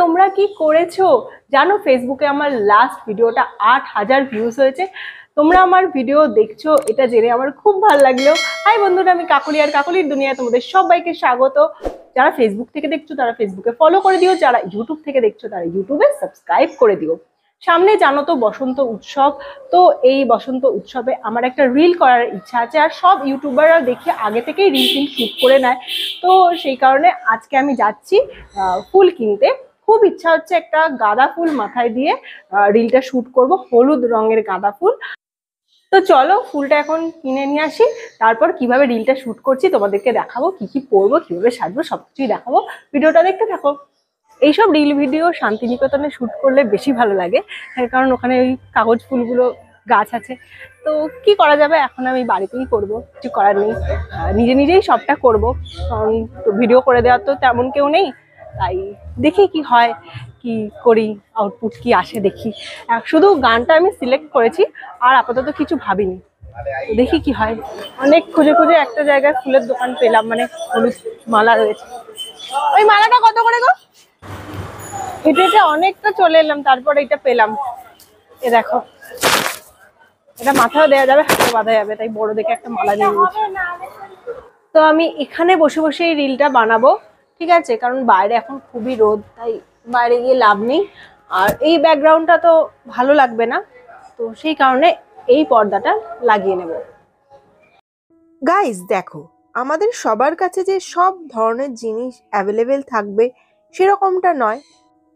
তোমরা কি করেছো জানো? ফেসবুকে আমার লাস্ট ভিডিওটা 8,000 ভিউজ হয়েছে। তোমরা আমার ভিডিও দেখছো এটা জেনে আমার খুব ভালো লাগলো। হাই বন্ধুরা, আমি কাকলি, আর কাকলির দুনিয়ায় তোমাদের সবাইকে স্বাগত। যারা ফেসবুক থেকে দেখছো তারা ফেসবুকে ফলো করে দিও, যারা ইউটিউব থেকে দেখছো তারা ইউটিউবে সাবস্ক্রাইব করে দিও। সামনে জানো তো বসন্ত উৎসব, তো এই বসন্ত উৎসবে আমার একটা রিল করার ইচ্ছা আছে। আর সব ইউটিউবাররা দেখে আগে থেকেই রিল শুট করে নেয়, তো সেই কারণে আজকে আমি যাচ্ছি ফুল কিনতে। খুব ইচ্ছা হচ্ছে একটা গাঁদা ফুল মাথায় দিয়ে রিলটা শুট করব, হলুদ রঙের গাঁদা ফুল। তো চলো ফুলটা এখন কিনে নিয়ে আসি, তারপর কিভাবে রিলটা শুট করছি তোমাদেরকে দেখাবো, কি কি পরবো, কিভাবে সাজবো, সবকিছুই দেখাবো। ভিডিওটা দেখতে থাকো। এইসব রিল ভিডিও শান্তিনিকেতনে শুট করলে বেশি ভালো লাগে, কারণ ওখানে ওই কাগজ ফুলগুলো গাছ আছে। তো কি করা যাবে, এখন আমি বাড়িতেই করব, কিছু করার নেই। নিজে নিজেই সবটা করব, কারণ ভিডিও করে দেওয়ার তো তেমন কেউ নেই। তাই দেখি কি হয়, কি করি, আউটপুট কি আসে দেখি। শুধু গানটা আমি সিলেক্ট করেছি, আর আপাতত কিছু ভাবিনি। দেখি কি হয়। অনেক খুঁজে খুঁজে একটা জায়গায় ফুলের দোকান পেলাম, মানে হলুদ মালা রয়েছে। ওই মালাটা কত করে গো? এটা অনেকটা চলে এলাম, তারপরে এটা পেলাম। এ দেখো, এটা মাথাও দেওয়া যাবে, হাতে বাঁধা যাবে, তাই বড় দেখে একটা মালা নিয়ে নিয়েছি। তো আমি এখানে বসে বসে এই রিলটা বানাবো, ঠিক আছে? কারণ বাইরে এখন খুবই রোদ, তাই বাইরে গিয়ে লাভ নেই। আর এই ব্যাকগ্রাউন্ডটা তো ভালো লাগবে না, তো সেই কারণে এই পর্দাটা লাগিয়ে নেব। গাইস দেখো, আমাদের সবার কাছে যে সব ধরনের জিনিস অ্যাভেলেবেল থাকবে সেরকমটা নয়।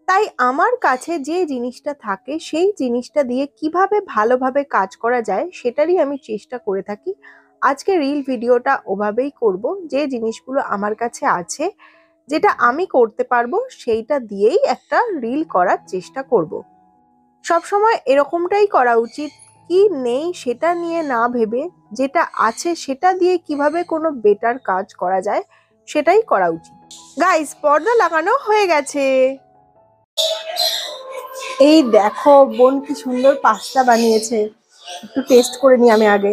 তাই আমার কাছে যে জিনিসটা থাকে সেই জিনিসটা দিয়ে কিভাবে ভালোভাবে কাজ করা যায় সেটারই আমি চেষ্টা করে থাকি। আজকে রিল ভিডিওটা ওভাবেই করব, যে জিনিসগুলো আমার কাছে আছে, যেটা আমি করতে পারবো সেইটা দিয়েই একটা রিল করার চেষ্টা করব। সবসময় এরকমটাই করা উচিত, কি নেই সেটা নিয়ে না ভেবে যেটা আছে সেটা দিয়ে কিভাবে কোনো বেটার কাজ করা যায় সেটাই করা উচিত। গাইস, পর্দা লাগানো হয়ে গেছে। এই দেখো বোন কি সুন্দর পাস্তা বানিয়েছে, একটু টেস্ট করে নি আমি আগে।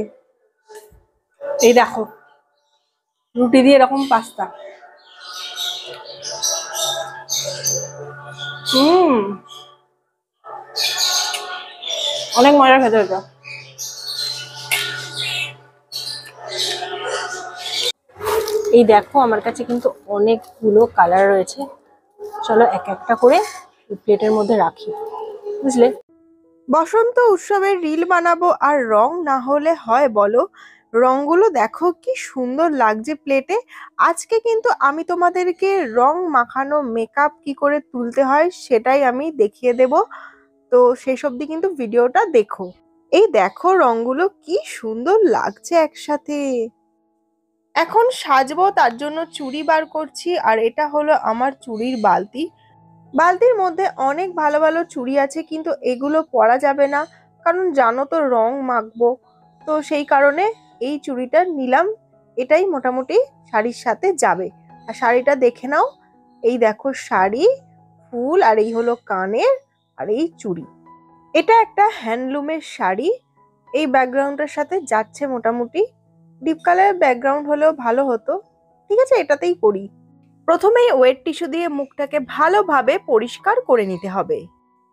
এই দেখো, রুটি দিয়ে এরকম পাস্তা। অনেক মজা খেতে এটা। এই দেখো আমার কাছে কিন্তু অনেকগুলো কালার রয়েছে, চলো এক একটা করে প্লেটের মধ্যে রাখি, বুঝলে? বসন্ত উৎসবের রিল বানাবো আর রং না হলে হয় বলো? রংগুলো দেখো কি সুন্দর লাগছে প্লেটে। আজকে কিন্তু আমি তোমাদেরকে রং মাখানো মেকআপ কি করে তুলতে হয় সেটাই আমি দেখিয়ে দেব, তো শেষ অবধি কিন্তু ভিডিওটা দেখো। এই দেখো রংগুলো কি সুন্দর লাগছে একসাথে। এখন সাজবো, তার জন্য চুড়ি বার করছি, আর এটা হলো আমার চুড়ির বালতি। বালতির মধ্যে অনেক ভালো ভালো চুড়ি আছে, কিন্তু এগুলো পরা যাবে না, কারণ জানো তো রং মাখবো। তো সেই কারণে এই চুড়িটা নিলাম, এটাই মোটামুটি শাড়ির সাথে যাবে। আর শাড়িটা দেখে নাও, এই দেখো শাড়ি, ফুল, আর এই হলো কানের, আর এই চুড়ি। এটা একটা হ্যান্ডলুমের শাড়ি, এই ব্যাকগ্রাউন্ডের সাথে যাচ্ছে মোটামুটি। ডিপ কালারের ব্যাকগ্রাউন্ড হলেও ভালো হতো, ঠিক আছে এটাতেই করি। প্রথমেই ওয়েট টিস্যু দিয়ে মুখটাকে ভালোভাবে পরিষ্কার করে নিতে হবে।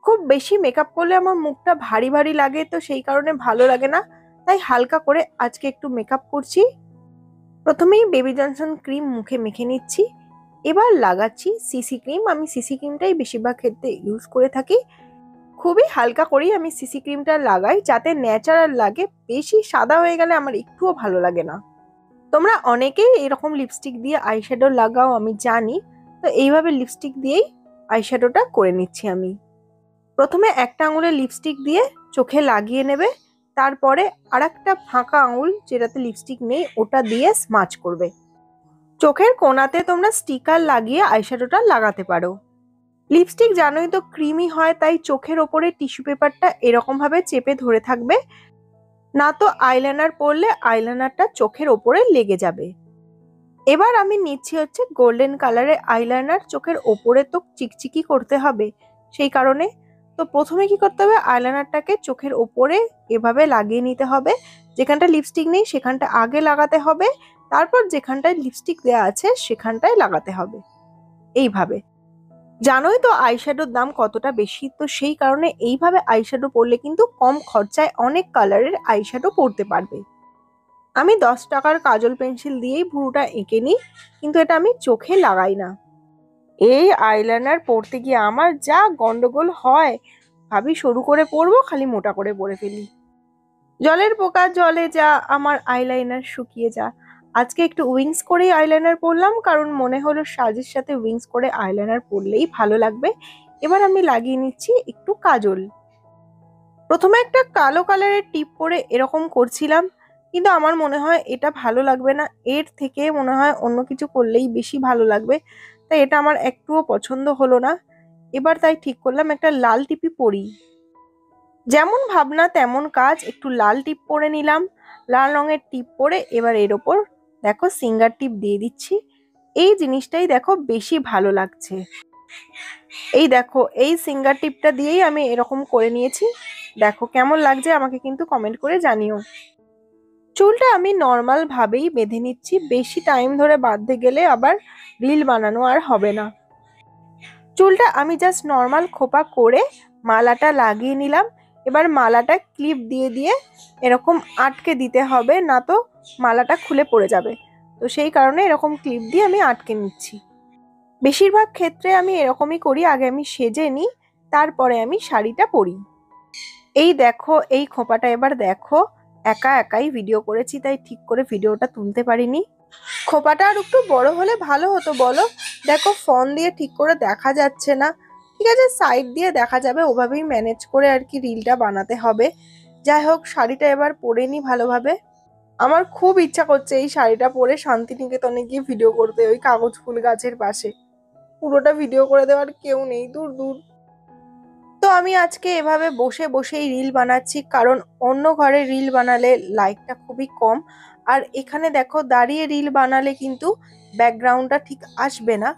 খুব বেশি মেকআপ করলে আমার মুখটা ভারী ভারী লাগে, তো সেই কারণে ভালো লাগে না, তাই হালকা করে আজকে একটু মেকআপ করছি। প্রথমেই বেবি জনসন ক্রিম মুখে মেখে নিচ্ছি, এবার লাগাচ্ছি সিসি ক্রিম। আমি সিসি ক্রিমটাই বেশিরভাগ ক্ষেত্রে ইউজ করে থাকি। খুবই হালকা করেই আমি সিসি ক্রিমটা লাগাই, যাতে ন্যাচারাল লাগে। বেশি সাদা হয়ে গেলে আমার একটুও ভালো লাগে না। তোমরা অনেকেই এরকম লিপস্টিক দিয়ে আইশ্যাডো লাগাও আমি জানি, তো এইভাবে লিপস্টিক দিয়েই আইশ্যাডোটা করে নিচ্ছি আমি। প্রথমে একটা আঙুলে লিপস্টিক দিয়ে চোখে লাগিয়ে নেবে, তারপরে আরেকটা ফাঁকা আঙুল যেটাতে লিপস্টিক নেই ওটা দিয়ে স্মাচ করবে। চোখের কোণাতে তোমরা স্টিকার লাগিয়ে আইশ্যাডোটা লাগাতে পারো। লিপস্টিক জানোই তো ক্রিমি হয়, তাই চোখের ওপরে টিস্যু পেপারটা এরকম ভাবে চেপে ধরে থাকবে, না তো আইলাইনার পরলে আইলাইনারটা চোখের ওপরে লেগে যাবে। এবার আমি নিচ্ছি হচ্ছে গোল্ডেন কালারের আইলাইনার। চোখের ওপরে তো চিকচিকি করতে হবে, সেই কারণে তো প্রথমে কি করতে হবে, আইলাইনারটাকে চোখের ওপরে এভাবে লাগিয়ে নিতে হবে। যেখানটা লিপস্টিক নেই সেখানটা আগে লাগাতে হবে, তারপর যেখানটায় লিপস্টিক দেওয়া আছে সেখানটায় লাগাতে হবে। এইভাবে জানোই তো আইশ্যাডোর দাম কতটা বেশি, তো সেই কারণে এইভাবে আইশ্যাডো পরলে কিন্তু কম খরচায় অনেক কালারের আইশ্যাডো পরতে পারবে। আমি 10 টাকার কাজল পেন্সিল দিয়েই ভুরুটা এঁকে নিই, কিন্তু এটা আমি চোখে লাগাই না। এই আইলাইনার পরতে গিয়ে আমার যা গন্ডগোল হয়, ভাবি সরু করে পরবো, খালি মোটা করে পরে ফেলি। জলের পোকা জলে যা, আমার আইলাইনার শুকিয়ে যা। আজকে একটু উইংস করেই আইলাইনার পরলাম, কারণ মনে হলো সাজের সাথে উইংস করে আইলাইনার পরলেই ভালো লাগবে। এবার আমি লাগিয়ে নিচ্ছি একটু কাজল। প্রথমে একটা কালো কালারের টিপ পরে এরকম করছিলাম, কিন্তু আমার মনে হয় এটা ভালো লাগবে না, এর থেকে মনে হয় অন্য কিছু করলেই বেশি ভালো লাগবে। তাই এটা আমার একটুও পছন্দ হলো না। এবার তাই ঠিক করলাম একটা লাল টিপই পরি। যেমন ভাবনা তেমন কাজ, একটু লাল টিপ পরে নিলাম। লাল রঙের টিপ পরে এবার এর ওপর দেখো সিঙ্গার টিপ দিয়ে দিচ্ছি। এই জিনিসটাই দেখো বেশি ভালো লাগছে। এই দেখো এই সিঙ্গার টিপটা দিয়েই আমি এরকম করে নিয়েছি। দেখো কেমন লাগছে আমাকে কিন্তু কমেন্ট করে জানিও। চুলটা আমি নর্মাল ভাবেই বেঁধে নিচ্ছি, বেশি টাইম ধরে বাঁধতে গেলে আবার রিল বানানো আর হবে না। চুলটা আমি জাস্ট নর্মাল খোপা করে মালাটা লাগিয়ে নিলাম। এবার মালাটা ক্লিপ দিয়ে দিয়ে এরকম আটকে দিতে হবে, না তো মালাটা খুলে পড়ে যাবে। তো সেই কারণে এরকম ক্লিপ দিয়ে আমি আটকে নিচ্ছি। বেশিরভাগ ক্ষেত্রে আমি এরকমই করি, আগে আমি সেজে নিই, তারপরে আমি শাড়িটা পরি। এই দেখো এই খোপাটা এবার দেখো, একা একাই ভিডিও করেছি তাই ঠিক করে ভিডিওটা তুলতে পারিনি। খোপাটা আর একটু বড় হলে ভালো হতো বলো। দেখো ফোন দিয়ে ঠিক করে দেখা যাচ্ছে না, ঠিক আছে সাইড দিয়ে দেখা যাবে, ওভাবেই ম্যানেজ করে আর কি রিলটা বানাতে হবে। যাই হোক শাড়িটা এবার পরে নি ভালোভাবে। আমার খুব ইচ্ছা করছে এই শাড়িটা পরে শান্তিনিকেতনে গিয়ে ভিডিও করতে, ওই কাগজ ফুল গাছের পাশে। পুরোটা ভিডিও করে দেওয়ার কেউ নেই, দূর দূর। তো আমি আজকে এভাবে বসে বসেই রিল বানাচ্ছি, কারণ অন্য ঘরে রিল বানালে লাইকটা খুবই কম, আর এখানে দেখো দাঁড়িয়ে রিল বানালে কিন্তু ব্যাকগ্রাউন্ডটা ঠিক আসবে না।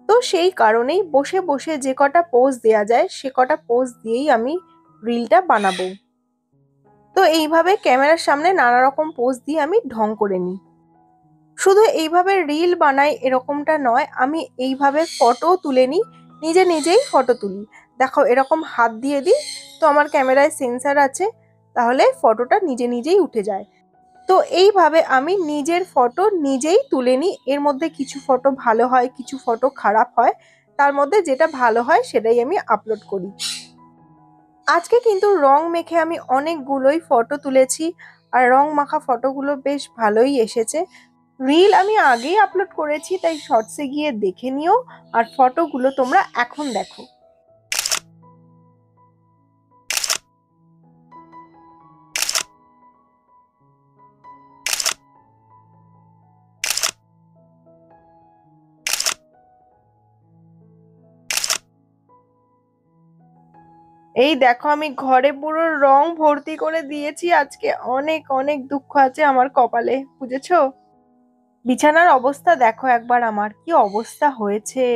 তো সেই কারণেই বসে বসে যে কটা পোজ দেয়া যায় সে কটা পোজ দিয়েই আমি রিলটা বানাবো। তো এইভাবে ক্যামেরার সামনে নানা রকম পোজ দিয়ে আমি ঢং করে নিই। শুধু এইভাবে রিল বানাই এরকমটা নয়, আমি এইভাবে ফটো তুলে নিই, নিজে নিজেই ফটো তুলি। দেখো এরকম হাত দিয়ে দিই, তো আমার ক্যামেরায় সেন্সার আছে, তাহলে ফটোটা নিজে নিজেই উঠে যায়। তো এইভাবে আমি নিজের ফটো নিজেই তুলে নিই। এর মধ্যে কিছু ফটো ভালো হয়, কিছু ফটো খারাপ হয়, তার মধ্যে যেটা ভালো হয় সেটাই আমি আপলোড করি। আজকে কিন্তু রং মেখে আমি অনেকগুলোই ফটো তুলেছি, আর রং মাখা ফটোগুলো বেশ ভালোই এসেছে। রিল আমি আগেই আপলোড করেছি, তাই শর্টসে গিয়ে দেখে নিও, আর ফটোগুলো তোমরা এখন দেখো। এই দেখো আমি ঘরে পুরো রং ভর্তি করে দিয়েছি। আজকে অনেক অনেক দুঃখ আছে আমার কপালে, বুঝেছো? বিছানার অবস্থা দেখো একবার, আমার কি অবস্থা হয়েছে।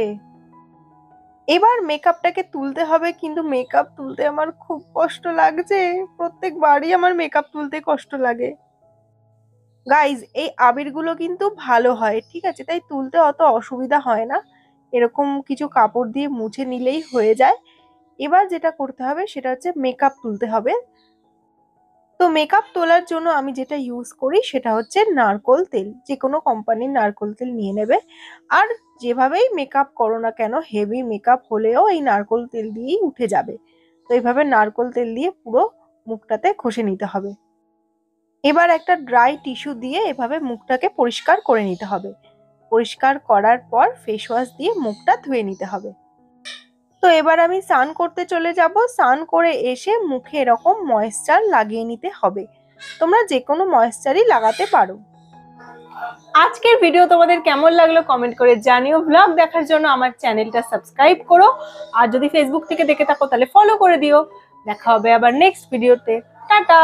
এবার মেকআপটাকে তুলতে হবে, কিন্তু মেকআপ তুলতে আমার খুব কষ্ট লাগছে। প্রত্যেকবারই আমার মেকআপ তুলতে কষ্ট লাগে। গাইজ এই আবিরগুলো কিন্তু ভালো হয়, ঠিক আছে, তাই তুলতে অত অসুবিধা হয় না। এরকম কিছু কাপড় দিয়ে মুছে নিলেই হয়ে যায়। এবার যেটা করতে হবে সেটা হচ্ছে মেকআপ তুলতে হবে। তো মেকআপ তোলার জন্য আমি যেটা ইউজ করি সেটা হচ্ছে নারকোল তেল। যে কোনো কোম্পানির নারকোল তেল নিয়ে নেবে, আর যেভাবেই মেকআপ করো না কেন, হেভি মেকআপ হলেও এই নারকোল তেল দিয়েই উঠে যাবে। তো এইভাবে নারকোল তেল দিয়ে পুরো মুখটাতে ঘষে নিতে হবে। এবার একটা ড্রাই টিস্যু দিয়ে এভাবে মুখটাকে পরিষ্কার করে নিতে হবে। পরিষ্কার করার পর ফেস ওয়াশ দিয়ে মুখটা ধুয়ে নিতে হবে। তো এবার আমি স্নান করতে চলে যাব। স্নান করে এসে মুখে এরকম ময়েশ্চার লাগিয়ে নিতে হবে। তোমরা যে কোনো ময়েশ্চারই লাগাতে পারো। আজকের ভিডিও তোমাদের কেমন লাগলো কমেন্ট করে জানিও। ব্লগ দেখার জন্য আমার চ্যানেলটা সাবস্ক্রাইব করো, আর যদি ফেসবুক থেকে দেখে থাকো তাহলে ফলো করে দিও। দেখা হবে আবার নেক্সট ভিডিওতে। টাটা।